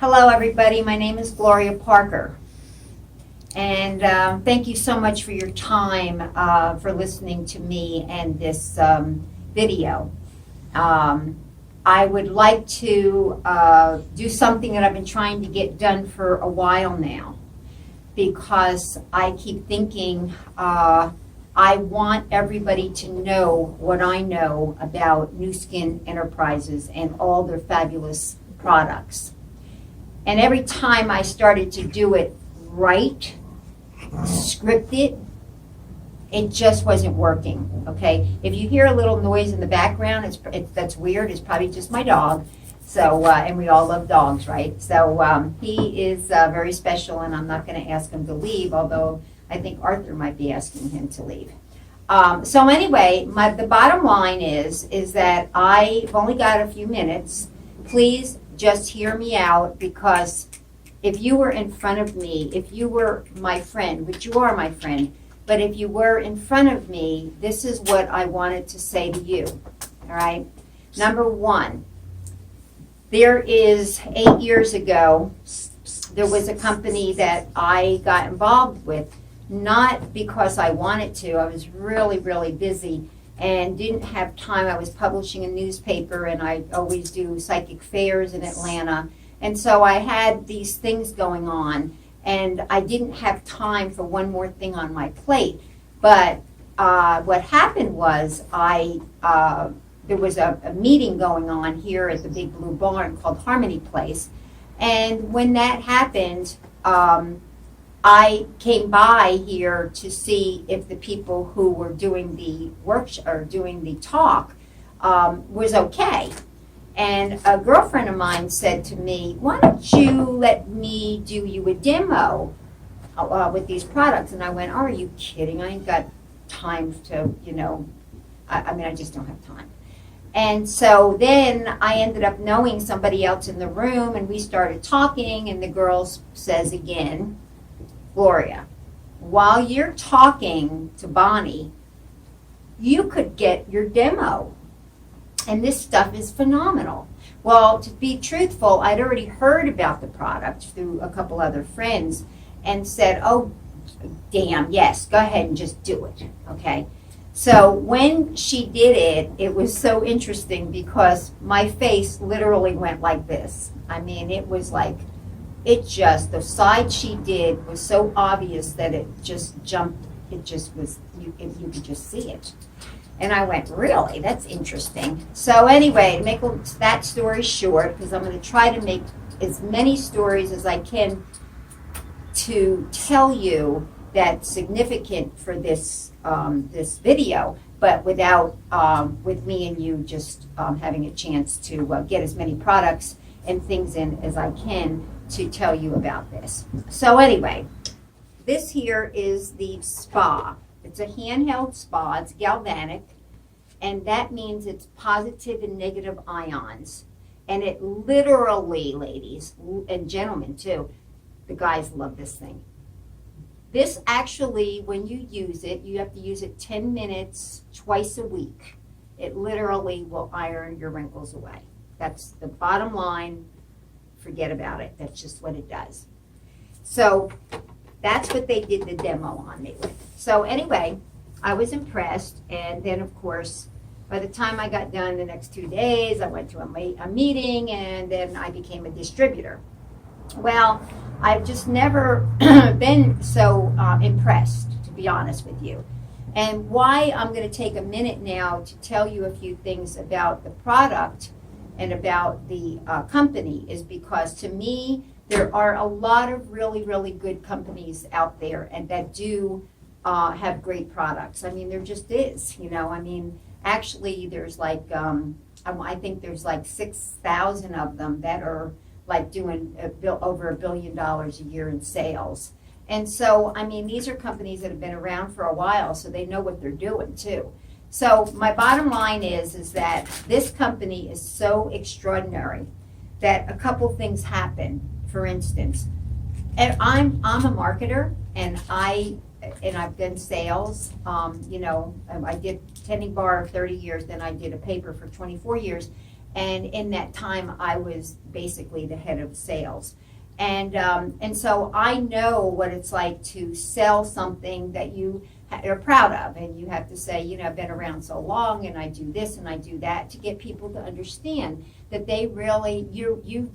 Hello, everybody. My name is Gloria Parker. And thank you so much for your time for listening to me and this video. I would like to do something that I've been trying to get done for a while now, because I keep thinking I want everybody to know what I know about Nu Skin Enterprises and all their fabulous products. And every time I started to do it right, scripted, it just wasn't working, okay? If you hear a little noise in the background, that's weird. It's probably just my dog. So, and we all love dogs, right? So he is very special, and I'm not going to ask him to leave, although I think Arthur might be asking him to leave. So anyway, the bottom line is that I've only got a few minutes. Please just hear me out, because if you were in front of me, if you were my friend, which you are my friend, but if you were in front of me, this is what I wanted to say to you, all right? Number one, there is 8 years ago, there was a company that I got involved with, not because I wanted to. I was really, really busy and didn't have time. I was publishing a newspaper, and I always do psychic fairs in Atlanta. And so I had these things going on, and I didn't have time for one more thing on my plate. But what happened was there was a meeting going on here at the Big Blue Barn called Harmony Place. And when that happened, I came by here to see if the people who were doing the workshop or doing the talk was okay. And a girlfriend of mine said to me, "Why don't you let me do you a demo with these products?" And I went, "Are you kidding? I ain't got time to, I just don't have time." And so then I ended up knowing somebody else in the room, and we started talking, and the girl says again, "Gloria, while you're talking to Bonnie, you could get your demo. And this stuff is phenomenal." Well, to be truthful, I'd already heard about the product through a couple other friends and said, "Oh, damn, yes, go ahead and just do it," okay? So when she did it, it was so interesting because my face literally went like this. I mean, it was like, the side she did was so obvious that it just jumped. It just was, you could just see it. And I went, "Really? That's interesting." So anyway, to make that story short, because I'm going to try to make as many stories as I can to tell you that's significant for this this video, but without with me and you just having a chance to get as many products and things in as I can to tell you about this. So anyway, this here is the spa. It's a handheld spa. It's galvanic, and that means it's positive and negative ions. And it literally, ladies and gentlemen too, the guys love this thing. This actually, when you use it, you have to use it 10 minutes twice a week. It literally will iron your wrinkles away. That's the bottom line. Forget about it. That's just what it does. So that's what they did the demo on me with. So anyway, I was impressed, and then of course, by the time I got done the next 2 days, I went to a meeting, and then I became a distributor. Well, I've just never been so impressed, to be honest with you. And why I'm going to take a minute now to tell you a few things about the product and about the company is because, to me, there are a lot of really, really good companies out there and that do have great products. I mean, there just is, I mean, actually, there's like, I think there's like 6,000 of them that are like doing over $1 billion a year in sales. And so, I mean, these are companies that have been around for a while, so they know what they're doing too. So my bottom line is that this company is so extraordinary that a couple things happen. For instance, and I'm a marketer, and I've done sales. I did Tending Bar 30 years, then I did a paper for 24 years. And in that time, I was basically the head of sales. And so I know what it's like to sell something that you are proud of, and you have to say, you know, I've been around so long, and I do this and I do that, to get people to understand that they really, you've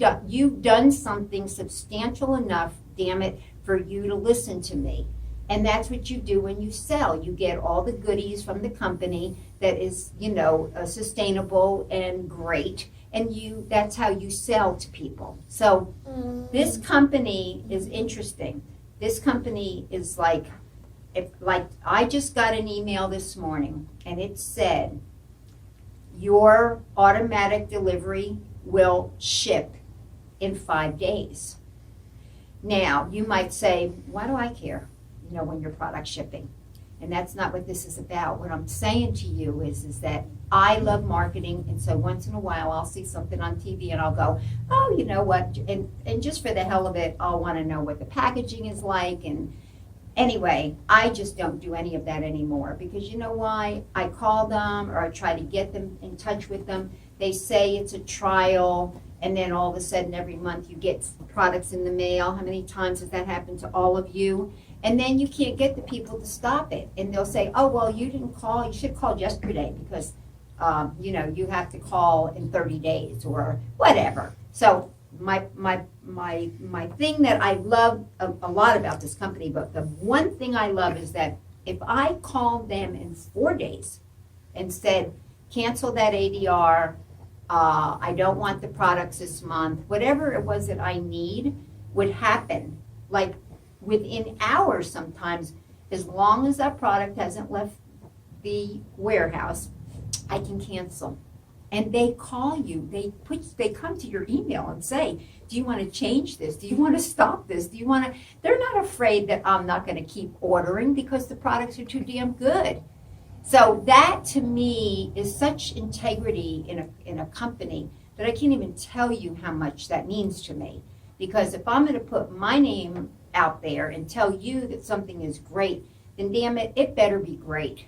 done something substantial enough, damn it, for you to listen to me. And that's what you do when you sell. You get all the goodies from the company that is, you know, sustainable and great, and that's how you sell to people. So this company is interesting. This company is like I just got an email this morning, and it said, your automatic delivery will ship in 5 days. Now, you might say, why do I care, you know, when your product's shipping? And that's not what this is about. What I'm saying to you is that I love marketing, and so once in a while I'll see something on TV and I'll go, oh, you know what, and just for the hell of it, I'll want to know what the packaging is like. And anyway, I just don't do any of that anymore, because you know why? I call them, or I try to get them in touch with them. They say it's a trial, and then all of a sudden every month you get products in the mail. How many times has that happened to all of you? And then you can't get the people to stop it. And they'll say, oh, well, you didn't call. You should have called yesterday, because, you know, you have to call in 30 days or whatever. So my thing that I love a lot about this company, but the one thing I love is that if I called them in 4 days and said, cancel that ADR, I don't want the products this month, whatever it was that I need would happen. Like, within hours sometimes, as long as that product hasn't left the warehouse, I can cancel. And they call you, they come to your email and say, do you want to change this? Do you want to stop this? Do you want to, they're not afraid that I'm not going to keep ordering because the products are too damn good. So that to me is such integrity in a company that I can't even tell you how much that means to me. Because if I'm going to put my name out there and tell you that something is great, then damn it, it better be great.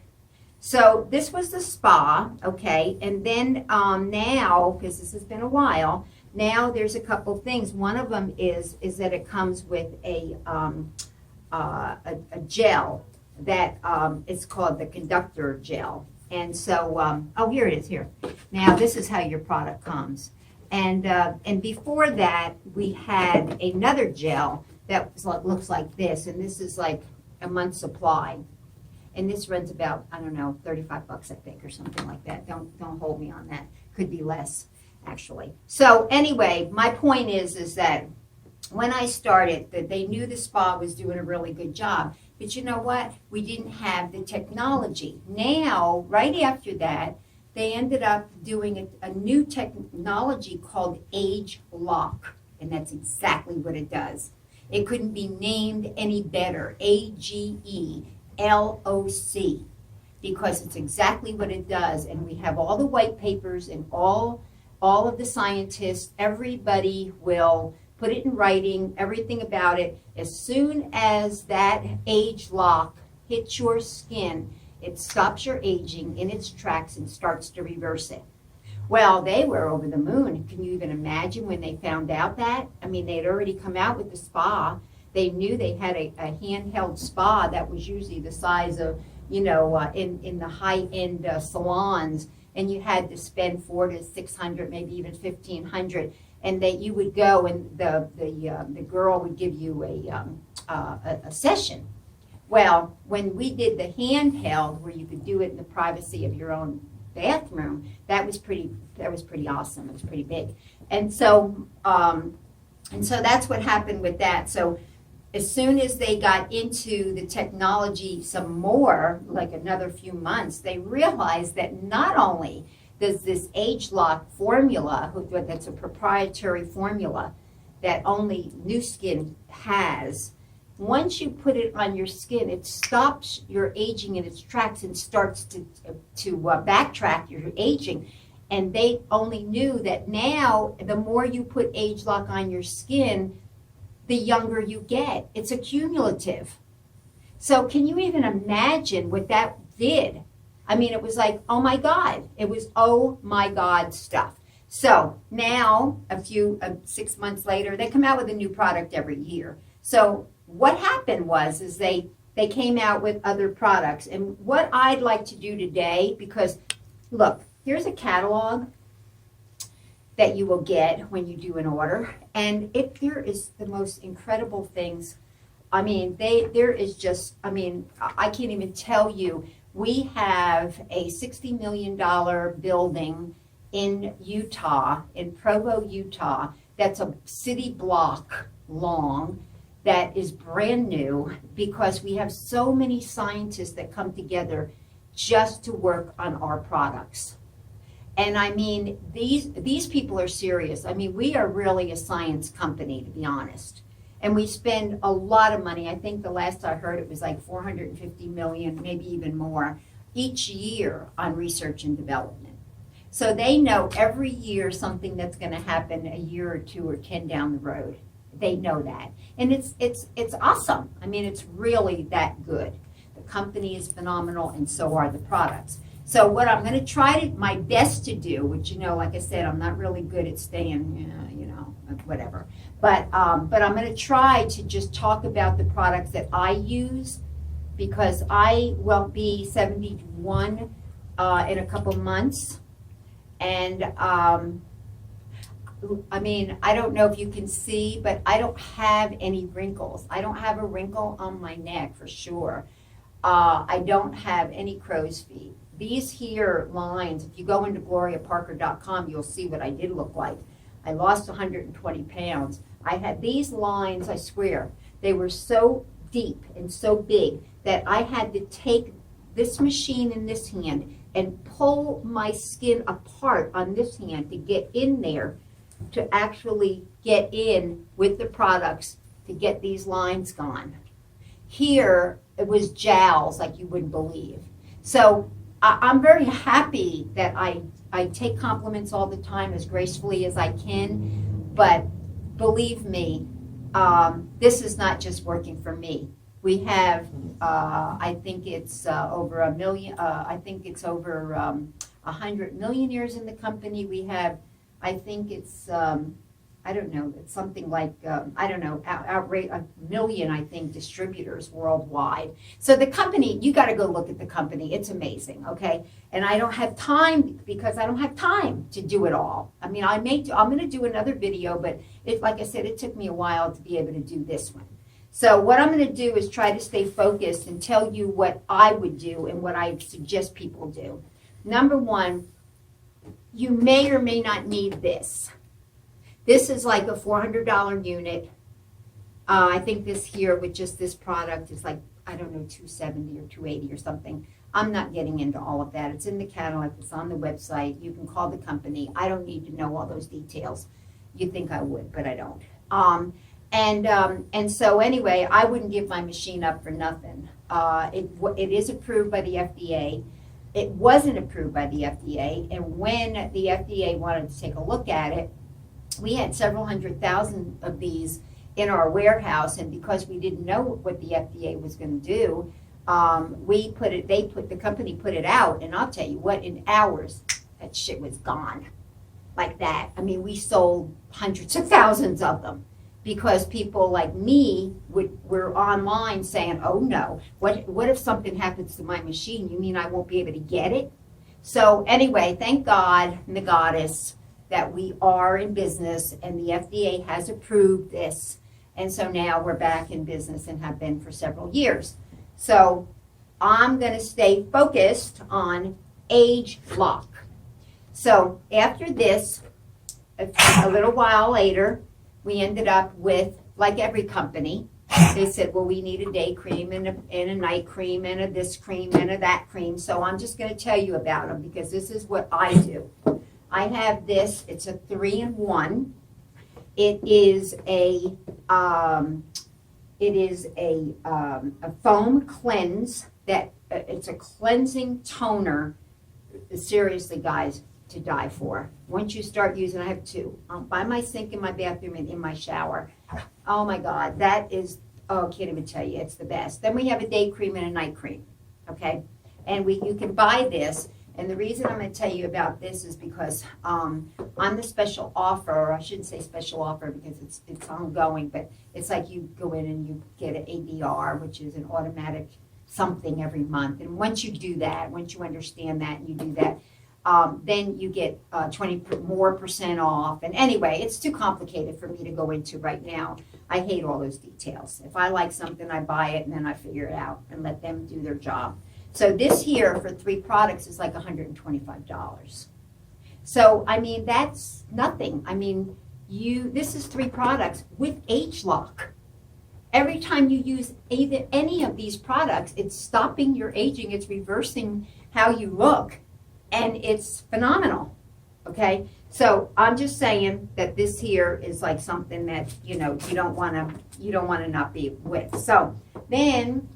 So this was the spa, okay, and then now, because this has been a while, now there's a couple things. One of them is that it comes with a gel that is called the conductor gel. And so, oh, here it is, here. Now this is how your product comes. And before that, we had another gel that looks like this, and this is like a month's supply. And this runs about, I don't know, $35, I think, or something like that. Don't hold me on that. Could be less, actually. So anyway, my point is that when I started, that they knew the spa was doing a really good job. But you know what? We didn't have the technology. Now, right after that, they ended up doing a new technology called Age Lock. And that's exactly what it does. It couldn't be named any better. AGELOC, because it's exactly what it does. And we have all the white papers and all of the scientists. Everybody will put it in writing, everything about it. As soon as that age lock hits your skin, it stops your aging in its tracks and starts to reverse it. Well, they were over the moon. Can you even imagine when they found out that? I mean, they'd already come out with the spa. They knew they had a handheld spa that was usually the size of, you know, in the high-end salons, and you had to spend $400 to $600, maybe even $1,500, and that you would go and the girl would give you a session. Well, when we did the handheld, where you could do it in the privacy of your own bathroom, that was pretty awesome. It was pretty big. And so that's what happened with that. So as soon as they got into the technology some more, like another few months, they realized that not only does this age lock formula, that's a proprietary formula that only Nu Skin has, once you put it on your skin, it stops your aging in its tracks and starts to backtrack your aging. And they only knew that now, the more you put Age Lock on your skin, the younger you get. It's a cumulative. So can you even imagine what that did? I mean, it was like, oh my God. It was oh my God stuff. So now, 6 months later, they come out with a new product every year. So what happened is they came out with other products. And what I'd like to do today, because look, here's a catalog that you will get when you do an order. And there is the most incredible things. I mean, there is just, I mean, I can't even tell you. We have a $60 million building in Utah, in Provo, Utah, that's a city block long, that is brand new, because we have so many scientists that come together just to work on our products. And I mean, these people are serious. I mean, we are really a science company, to be honest. And we spend a lot of money. I think the last I heard it was like 450 million, maybe even more, each year on research and development. So they know every year something that's going to happen a year or 2 or 10 down the road. They know that. And it's awesome. I mean, it's really that good. The company is phenomenal, and so are the products. So what I'm going to try my best to do, which, you know, like I said, I'm not really good at staying, you know, whatever. But I'm going to try to just talk about the products that I use, because I will be 71 in a couple months. And I mean, I don't know if you can see, but I don't have any wrinkles. I don't have a wrinkle on my neck for sure. I don't have any crow's feet. These here lines, if you go into gloriaparker.com, you'll see what I did look like. I lost 120 pounds. I had these lines, I swear, they were so deep and so big that I had to take this machine in this hand and pull my skin apart on this hand to get in there, to actually get in with the products to get these lines gone. Here, it was jowls like you wouldn't believe. So I'm very happy that I take compliments all the time as gracefully as I can, but believe me, this is not just working for me. We have, I think it's over a million, I think it's over 100 millionaires in the company. We have, I think it's, I don't know, it's something like, I don't know, outright a million, I think, distributors worldwide. So the company, you got to go look at the company. It's amazing, okay? And I don't have time, because I don't have time to do it all. I mean, I'm going to do another video, but like I said, it took me a while to be able to do this one. So what I'm going to do is try to stay focused and tell you what I would do and what I suggest people do. Number one, you may or may not need this. This is like a $400 unit. I think this here with just this product is like, I don't know, $270 or $280 or something. I'm not getting into all of that. It's in the catalog. It's on the website. You can call the company. I don't need to know all those details. You think I would, but I don't. And so anyway, I wouldn't give my machine up for nothing. It is approved by the FDA. It wasn't approved by the FDA. And when the FDA wanted to take a look at it, we had several 100,000 of these in our warehouse, and because we didn't know what the FDA was going to do, the company put it out, and I'll tell you what, in hours, that shit was gone, like that. I mean, we sold hundreds of thousands of them, because people like me were online saying, oh no, what if something happens to my machine? You mean I won't be able to get it? So anyway, thank God and the goddess that we are in business, and the FDA has approved this. And so now we're back in business and have been for several years. So I'm going to stay focused on age lock. So after this, a little while later, we ended up with, like every company, they said, well, we need a day cream and a night cream and a this cream and a that cream. So I'm just going to tell you about them, because this is what I do. I have this. It's a 3-in-1. It is a foam cleanse that it's a cleansing toner. Seriously, guys, to die for. Once you start using, I have 2 by my sink in my bathroom and in my shower. Oh my God, that is, oh, I can't even tell you, it's the best. Then we have a day cream and a night cream, okay? And you can buy this. And the reason I'm going to tell you about this is because on the special offer, or I shouldn't say special offer because it's ongoing, but it's like you go in and you get an ADR, which is an automatic something every month. And once you do that, once you understand that and you do that, then you get 20% more off. And anyway, it's too complicated for me to go into right now. I hate all those details. If I like something, I buy it and then I figure it out and let them do their job. So this here for 3 products is like $125. So, I mean, that's nothing. I mean, this is 3 products with age-lock. Every time you use either any of these products, it's stopping your aging, it's reversing how you look, and it's phenomenal, okay? So I'm just saying that this here is like something that, you know, you don't want to not be with. So then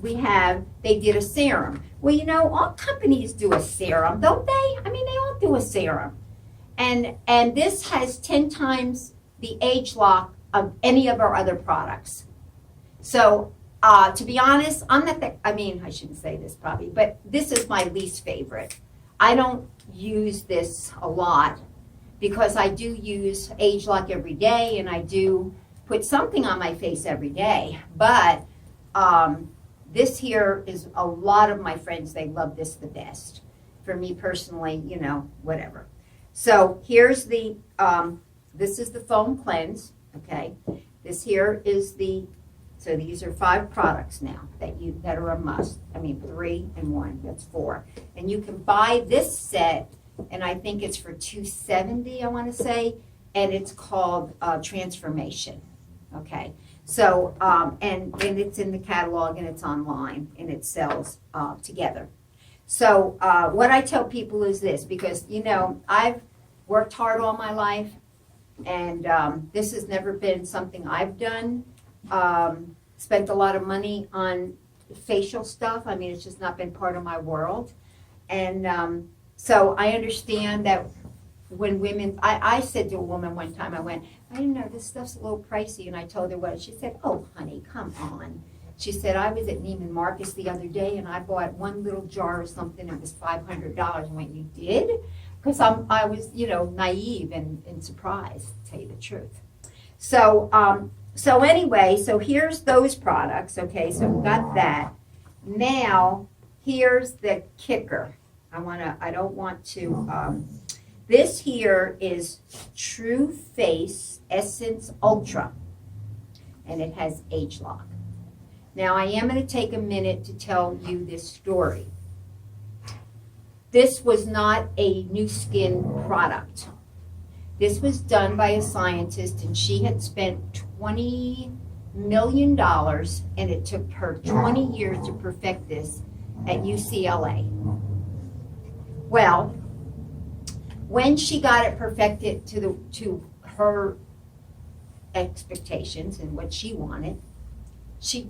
they did a serum. Well, you know, all companies do a serum, don't they? I mean, they all do a serum. And this has 10 times the age lock of any of our other products. So to be honest, I shouldn't say this probably, but this is my least favorite. I don't use this a lot because I do use age lock every day and I do put something on my face every day. But this here is a lot of my friends, they love this the best. For me personally, you know, whatever. So here's this is the foam cleanse, okay? This here is so these are 5 products now that are a must. I mean, 3 and 1, that's 4. And you can buy this set, and I think it's for $270, I want to say, and it's called Transformation, okay? So, and it's in the catalog and it's online and it sells together. So what I tell people is this, because, you know, I've worked hard all my life and this has never been something I've done. Spent a lot of money on facial stuff. I mean, it's just not been part of my world. And so I understand that when women, I said to a woman one time, I went, I didn't know this stuff's a little pricey. And I told her what. She said, oh, honey, come on. She said, I was at Neiman Marcus the other day and I bought one little jar of something. It was $500. I went, you did? Because I was, you know, naive and surprised, to tell you the truth. So, so anyway, so here's those products. Okay, so we got that. Now, here's the kicker. I don't want to, this here is True Face Essence Ultra, and it has age lock. Now, I am going to take a minute to tell you this story. This was not a new skin product. This was done by a scientist, and she had spent $20 million, and it took her 20 years to perfect this at UCLA. Well, when she got it perfected to her expectations and what she wanted, they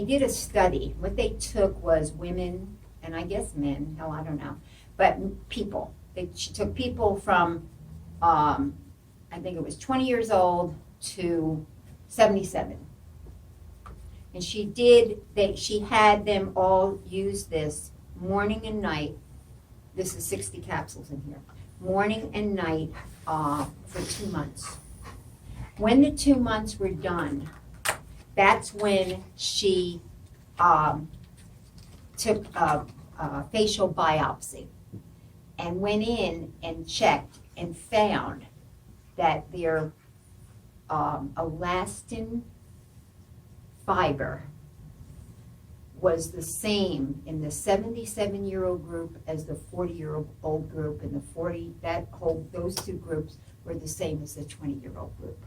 did a study. What they took was women, and I guess men, hell, I don't know, but people. She took people from, I think it was 20 years old to 77. And she had them all use this morning and night. This is 60 capsules in here. Morning and night for 2 months. When the 2 months were done, that's when she took a facial biopsy and went in and checked and found that their elastin fiber was the same in the 77-year-old group as the 40-year-old group, and those 2 groups were the same as the 20-year-old group.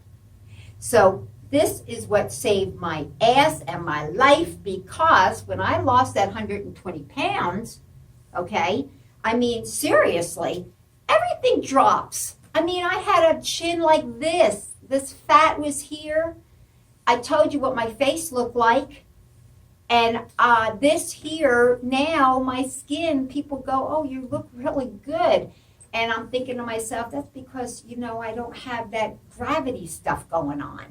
So this is what saved my ass and my life, because when I lost that 120 pounds, okay, I mean, seriously, everything drops. I mean, I had a chin like this. This fat was here. I told you what my face looked like. And this here, now my skin, people go, oh, you look really good. And I'm thinking to myself, that's because, you know, I don't have that gravity stuff going on.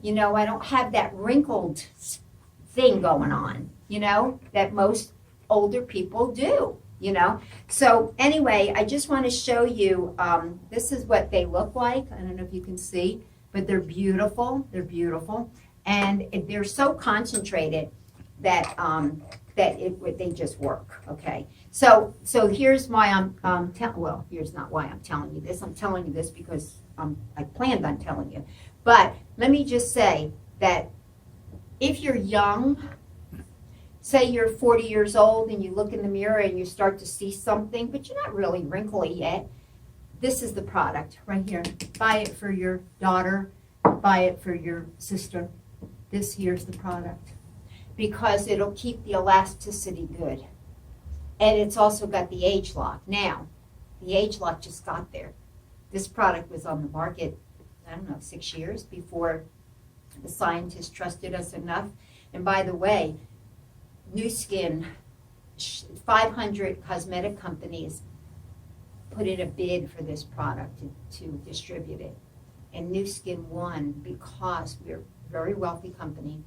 You know, I don't have that wrinkled thing going on, you know, that most older people do. you know? So anyway, I just want to show you, this is what they look like. I don't know if you can see, but they're beautiful. They're beautiful. And they're so concentrated that, they just work, okay? So here's why here's not why I'm telling you this. I'm telling you this because I planned on telling you. But let me just say that if you're young, say you're 40 years old and you look in the mirror and you start to see something, but you're not really wrinkly yet, this is the product right here. Buy it for your daughter, buy it for your sister. Here's the product. Because it'll keep the elasticity good. And it's also got the age lock. Now, the age lock just got there. This product was on the market, I don't know, 6 years before the scientists trusted us enough. And by the way, Nu Skin, 500 cosmetic companies put in a bid for this product to distribute it. And Nu Skin won because we're a very wealthy company,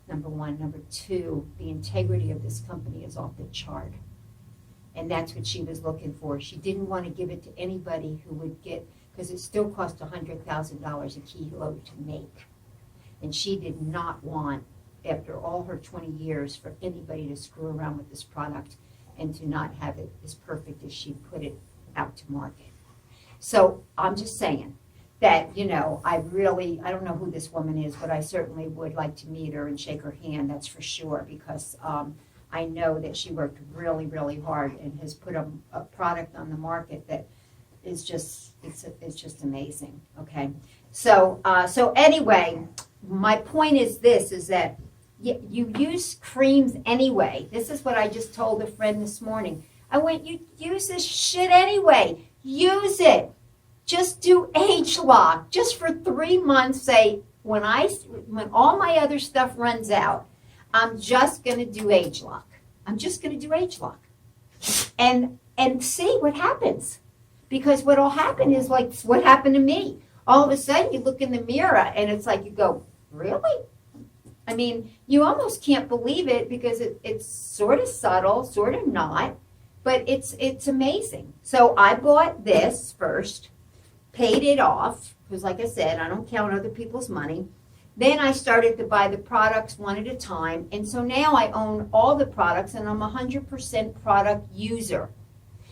number one. Number two, the integrity of this company is off the chart. And that's what she was looking for. She didn't want to give it to anybody who would get, because it still cost $100,000 a kilo to make. And she did not want, after all her 20 years, for anybody to screw around with this product and to not have it as perfect as she put it out to market. So I'm just saying that, you know, I don't know who this woman is, but I certainly would like to meet her and shake her hand, that's for sure, because I know that she worked really, really hard and has put a product on the market that is just, it's just amazing, okay? So anyway, my point is this, is that you use creams anyway. This is what I just told a friend this morning. I went, you use this shit anyway. Use it. Just do age lock. Just for 3 months, say, when all my other stuff runs out, I'm just going to do age lock. I'm just going to do age lock. And see what happens. Because what will happen is like what happened to me. All of a sudden, you look in the mirror, and it's like you go, really? I mean, you almost can't believe it because it's sort of subtle, sort of not, but it's amazing. So I bought this first, paid it off, because like I said, I don't count other people's money. Then I started to buy the products one at a time, and so now I own all the products, and I'm a 100% product user.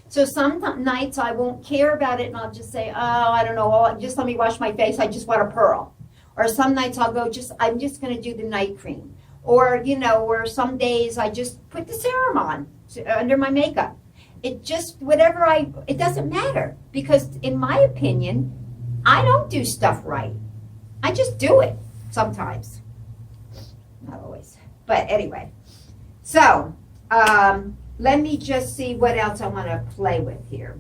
So some nights I won't care about it, and I'll just say, oh, I don't know, just let me wash my face, I just want a pearl. Or some nights I'll go, I'm just going to do the night cream. Or, you know, or some days I just put the serum on under my makeup. It just, it doesn't matter. Because in my opinion, I don't do stuff right. I just do it sometimes. Not always. But anyway. So, let me just see what else I want to play with here.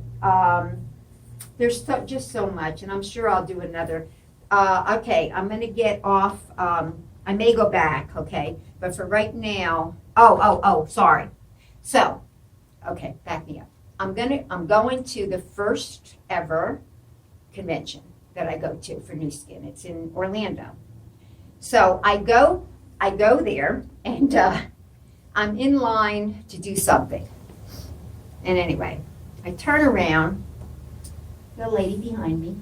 There's just so much, and I'm sure I'll do another. Okay, I'm going to get off. I may go back, okay? But for right now, sorry. So, okay, back me up. I'm going to the first ever convention that I go to for Nu Skin. It's in Orlando. So I go there, and I'm in line to do something. And anyway, I turn around, the lady behind me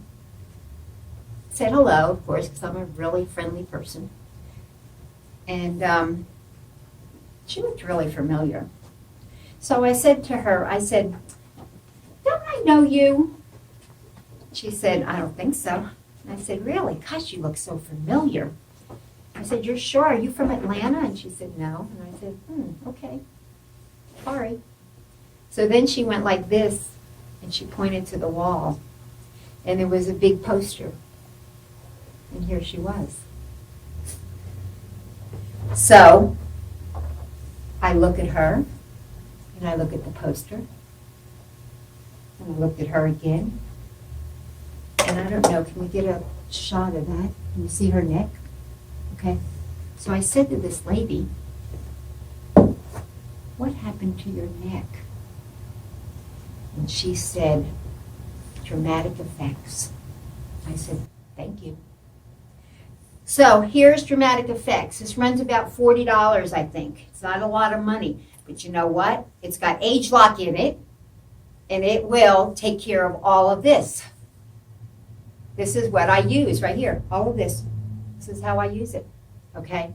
said hello, of course, because I'm a really friendly person. And she looked really familiar. So I said to her, don't I know you? She said, I don't think so. And I said, really? Gosh, you look so familiar. I said, you're sure? Are you from Atlanta? And she said, no. And I said, okay. Sorry. So then she went like this, and she pointed to the wall. And there was a big poster. And here she was. So I look at her, and I look at the poster, and I looked at her again. And I don't know, can we get a shot of that? Can you see her neck? Okay. So I said to this lady, what happened to your neck? And she said, dramatic effects. I said, thank you. So here's dramatic effects. This runs about $40, I think. It's not a lot of money. But you know what? It's got age lock in it, and it will take care of all of this. This is what I use right here, all of this. This is how I use it, okay?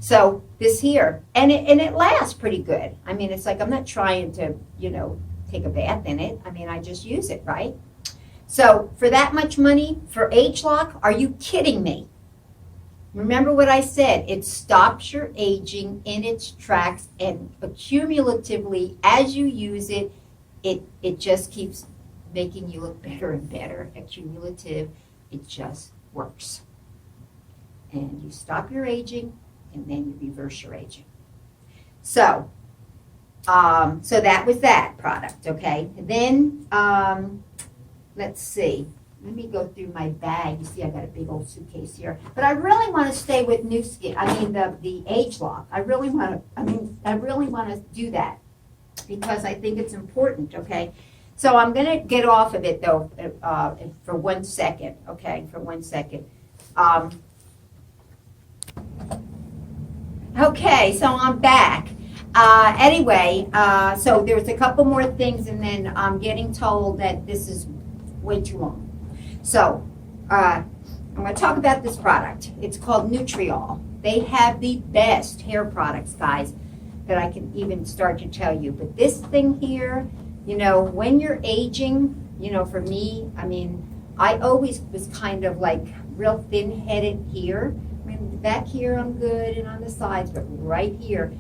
So this here, and it lasts pretty good. I mean, it's like I'm not trying to, take a bath in it. I mean, I just use it, right? So for that much money for age lock, are you kidding me? Remember what I said, it stops your aging in its tracks, and accumulatively, as you use it, it just keeps making you look better and better. Accumulative, it just works. And you stop your aging, and then you reverse your aging. So that was that product, okay? And then, let's see. Let me go through my bag. You see, I got a big old suitcase here. But I really want to stay with New Skin. I mean, the age lock. I really want to do that because I think it's important, okay? So I'm going to get off of it, though, for 1 second, okay? For 1 second. Okay, so I'm back. Anyway, so there's a couple more things, and then I'm getting told that this is way too long. So, I'm going to talk about this product. It's called Nutriol. They have the best hair products, guys, that I can even start to tell you. But this thing here, when you're aging, for me, I mean, I always was kind of like real thin-headed here. I mean, back here I'm good, and on the sides, but right here,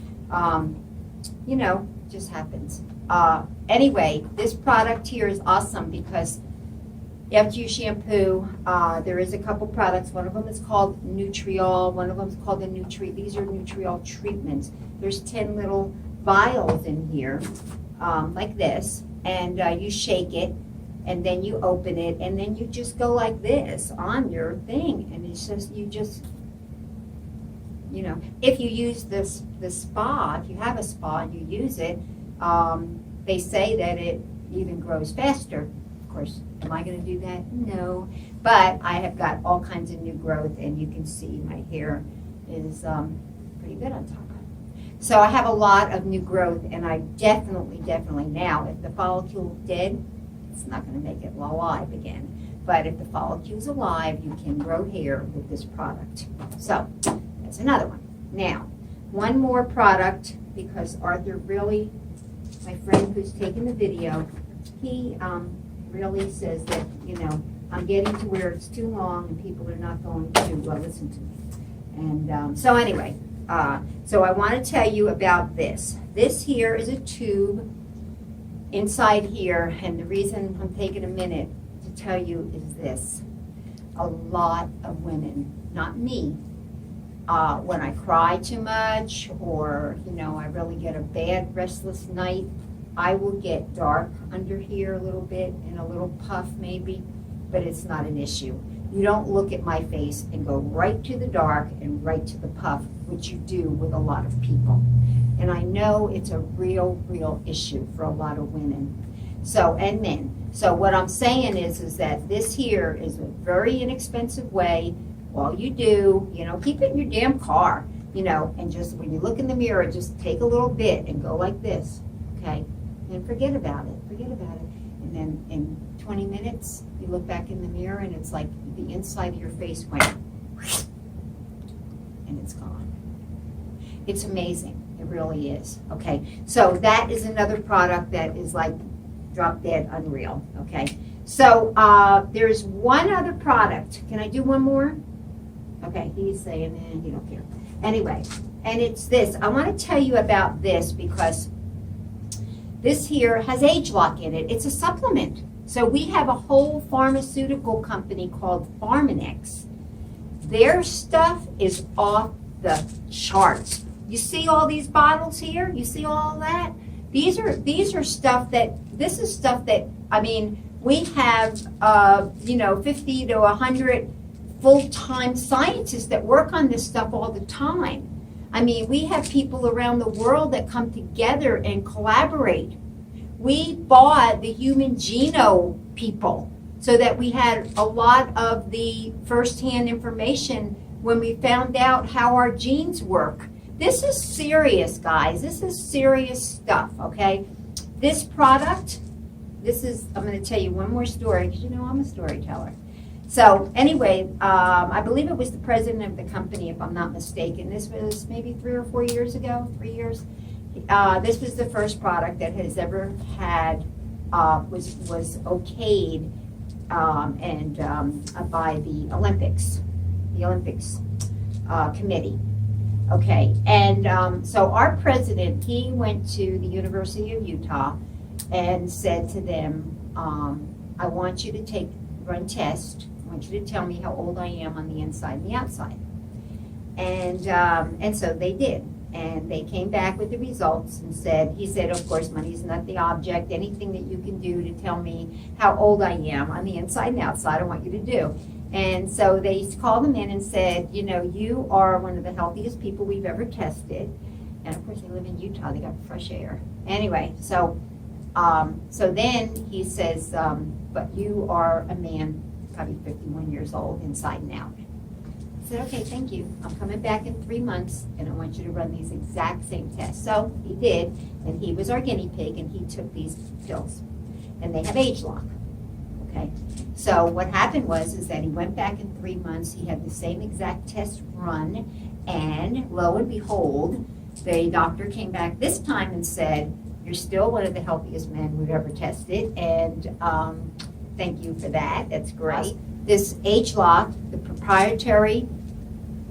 just happens. Anyway, this product here is awesome because after you shampoo, there is a couple products. One of them is called Nutriol. One of them is called the These are Nutriol treatments. There's 10 little vials in here, like this, and you shake it, and then you open it, and then you just go like this on your thing, and it's just if you use the spa, if you have a spa and you use it, they say that it even grows faster. Of course, am I going to do that? No. But I have got all kinds of new growth, and you can see my hair is pretty good on top of it. So I have a lot of new growth, and I definitely now, if the follicle is dead, it's not going to make it alive again. But if the follicle is alive, you can grow hair with this product. So that's another one. Now, one more product, because Arthur really, my friend who's taking the video, he really says that, I'm getting to where it's too long and people are not going to listen to me. And so anyway, so I want to tell you about this. This here is a tube inside here, and the reason I'm taking a minute to tell you is this. A lot of women, not me, when I cry too much or, I really get a bad restless night, I will get dark under here a little bit and a little puff maybe, but it's not an issue. You don't look at my face and go right to the dark and right to the puff, which you do with a lot of people. And I know it's a real issue for a lot of women. So, and men. So what I'm saying is that this here is a very inexpensive way. All you do, keep it in your damn car, and just when you look in the mirror, just take a little bit and go like this, okay? And forget about it. And then in 20 minutes, you look back in the mirror and it's like the inside of your face went, and it's gone. It's amazing. It really is, okay? So that is another product that is like drop dead unreal, okay? So there's one other product. Can I do one more? Okay, he's saying, he don't care. Anyway, and it's this. I want to tell you about this because this here has age lock in it. It's a supplement. So we have a whole pharmaceutical company called Pharmanex. Their stuff is off the charts. You see all these bottles here? You see all that? These are stuff that, this is stuff that, I mean, we have, 50 to 100 full-time scientists that work on this stuff all the time. I mean, we have people around the world that come together and collaborate. We bought the human genome people so that we had a lot of the first-hand information when we found out how our genes work. this is serious, guys. This is serious stuff, okay? This product, I'm going to tell you one more story, because you know I'm a storyteller. So anyway, I believe it was the president of the company, if I'm not mistaken. This was maybe 3 or 4 years ago, 3 years. This was the first product that has ever had, was okayed by the Olympics committee. Okay, and so our president, he went to the University of Utah and said to them, I want you to run tests. I want you to tell me how old I am on the inside and the outside. And so they did. And they came back with the results and he said, of course, money is not the object. Anything that you can do to tell me how old I am on the inside and outside, I want you to do. And so they called him in and said, you know, you are one of the healthiest people we've ever tested. And of course, they live in Utah. They got fresh air. Anyway, so then he says, but you are a man, probably 51 years old, inside and out. I said, okay, thank you. I'm coming back in 3 months, and I want you to run these exact same tests. So he did, and he was our guinea pig, and he took these pills. And they have age lock, okay? So what happened is that he went back in 3 months. He had the same exact test run, and lo and behold, the doctor came back this time and said, you're still one of the healthiest men we've ever tested, and thank you for that. That's great. This age lock, the proprietary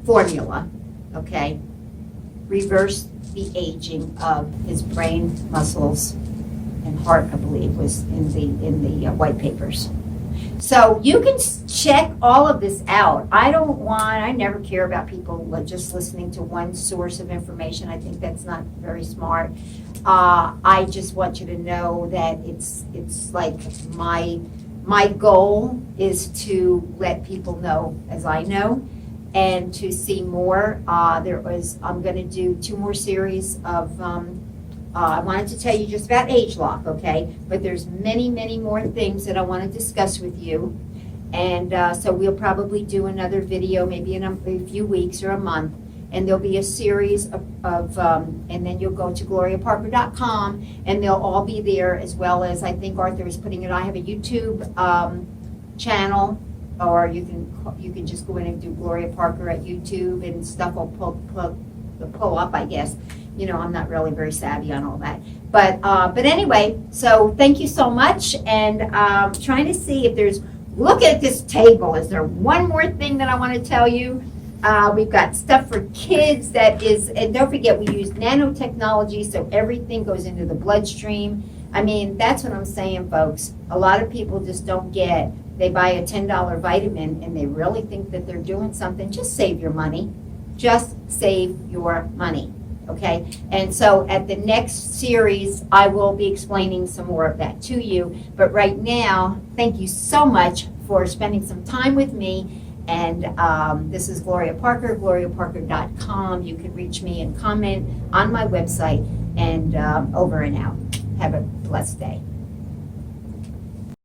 formula, okay, reversed the aging of his brain, muscles, and heart, I believe, was in the white papers. So you can check all of this out. I never care about people just listening to one source of information. I think that's not very smart. I just want you to know that it's like my goal is to let people know as I know and to see more. I'm going to do 2 more series of, I wanted to tell you just about age lock, okay? But there's many, many more things that I want to discuss with you. And so we'll probably do another video maybe in a few weeks or a month. And there'll be a series of and then you'll go to gloriaparker.com and they'll all be there, as well as, I think Arthur is putting it, I have a YouTube channel, or you can just go in and do Gloria Parker at YouTube and stuff will pull up, I guess. You know, I'm not really very savvy on all that. But anyway, so thank you so much, and trying to see if there's, look at this table. Is there one more thing that I want to tell you? We've got stuff for kids that is, and don't forget, we use nanotechnology, so everything goes into the bloodstream. I mean, that's what I'm saying, folks. A lot of people just don't get, they buy a $10 vitamin and they really think that they're doing something. Just save your money. Just save your money, okay? And so at the next series, I will be explaining some more of that to you. But right now, thank you so much for spending some time with me. And this is Gloria Parker, gloriaparker.com. You can reach me and comment on my website, and over and out. Have a blessed day.